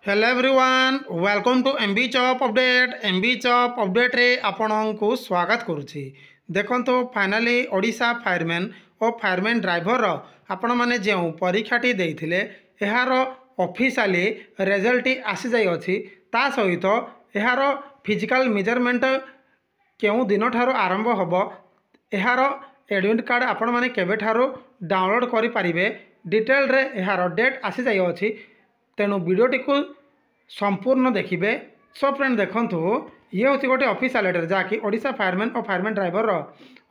Hello everyone welcome to MB job update. MB job update रे आपन को स्वागत करुछि। देखंतो फाइनली ओडिशा फायरमैन और फायरमैन ड्राइवर आपण माने जे परीक्षाटी देइथिले एहार ऑफिशियली रिजल्ट आसी जाई अछि। ता सहित एहार फिजिकल मेजरमेंट केउ दिन ठारो आरंभ होबो, एहार एडमिट कार्ड आपण माने केबे ठारो डाउनलोड करि परिबे, डिटेल रे एहार डेट आसी जाई अछि। तेणु वीडियोटी को संपूर्ण देखिए। सो फ्रेंड देखंतु ये हूँ गोटे ऑफिशियल लेटर जहाँकि ओडिशा फायरमैन और फायरमैन ड्राइवर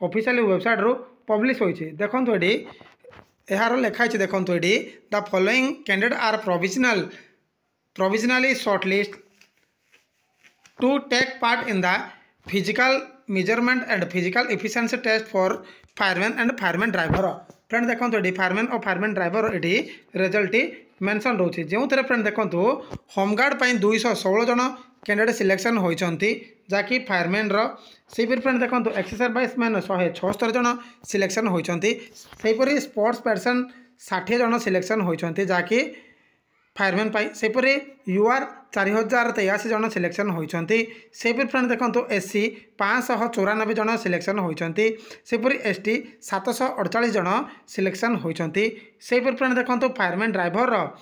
ऑफिशियल वेबसाइट रू पब्लिश होइछि। देखंतु एडी एहार लेखाई देखंतु एडी the following candidate are provisionally shortlist to take part in the physical measurement and physical efficiency test for fireman and fireman driver. Friend देखो ये फायरमैन और फायरमैन ड्राइवर ये रिजल्ट मेंशन रोचे जो थे। फ्रेंड देखो होमगार्ड पर 216 जन कैंडिडेट सिलेक्शन होती जहाँकि फायरमैन से फ्रेंड देखो एक्सरसाइज बाइसमैन 176 जन सिलेक्शन होती। स्पोर्ट्स पर्सन 60 जन सिलेक्शन होती जहाँकि फायरमैन सेपरी यूआर 4083 जन सिलेक्शन होती। सेपरी फ्रेंड देखो एससी 594 जन सिलेक्शन होती। सेपरी एसटी 748 जन सिलेक्शन होती। सेपरी फ्रेंड देखो फायरमैन ड्राइवर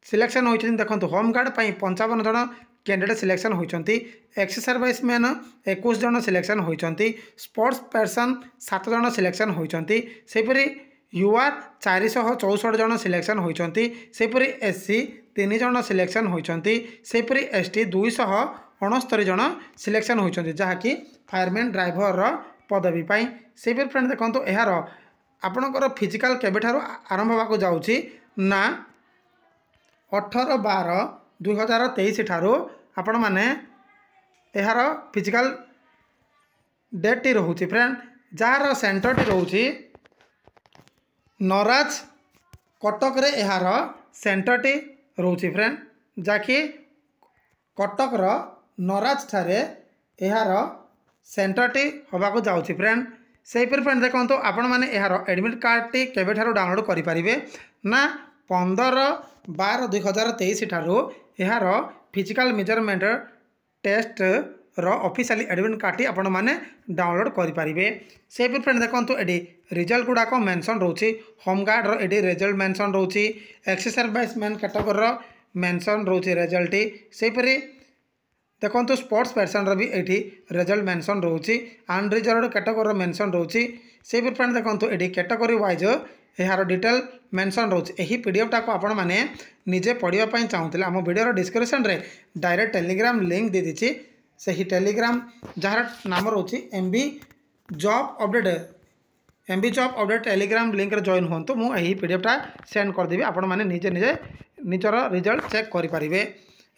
सिलेक्शन होती। देखो होमगार्ड 55 जन कैंडिडेट सिलेक्शन होती। एक्स सर्विसमैन 21 जन सिलेक्शन होती। स्पोर्ट्स पर्सन 7 जन सिलेक्शन होती। सेपरी यूआर 464 जन सिलेक्शन होती। सेपरी एससी 3 जन सिलेक्शन होती। सेपरी एसटी 269 जन सिलेक्शन होती जहाँकि फायरमैन ड्राइवर पदवी पाई। सेपरी फ्रेंड देखो यार आपणकर फिजिकल केबेठार आरंभ होगा जाऊँगी ना 18/12/2023 ठारू आपण माने यार फिजिकल डेट टी रोचे। फ्रेंड जार सेंटर टी रोचे नराज कटक रे यार सेंटर टी रोचे। फ्रेंड जहाँकि कटक नराज ठारे यार सेंटर टी होगा जाऊँगी। फ्रेंड से फ्रेंड देखो आपण मैंने यार एडमिट कार्ड टी केबे ठारू डाउनलोड करि परिबे ना 15/12/2023 ठारू यार physical measurement test official admit card टी आपण माने डाउनलोड करि परिबे। से फ्रेंड देखो ये रिजल्ट गुड़ाक मेंशन रोची। होमगार्ड ये रिजल्ट मेंशन रोची। एक्स सर्विसमैन कैटेगरी मेंशन रोची रिजल्ट। सेपरी देखो स्पोर्ट्स पर्सन भी ये रिजल्ट मेंशन रोची। अनरिजर्व्ड कैटेगरी मेंशन रोची। से फ्रेंड देखो ये कैटेगरी वाइज यार डिटेल मेंशन रोचे। यही पीडीएफ टाक आपण माने निजे पढ़ाई चाहूँगे आम वीडियो डिस्क्रिप्शन रे डायरेक्ट टेलीग्राम लिंक दे दीची। से ही टेलीग्राम जार नाम रोची MB job update Telegram link रे जॉइन हूँ। मुझे पीडीएफटा सेंड करदेवी आपण मैंने निजे निजे निजर रिजल्ट चेक करेंगे।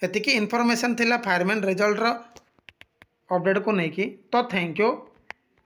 एतिकी इनफॉरमेशन थिला फायरमैन रिजल्ट अपडेट को लेकिन। तो थैंक यू।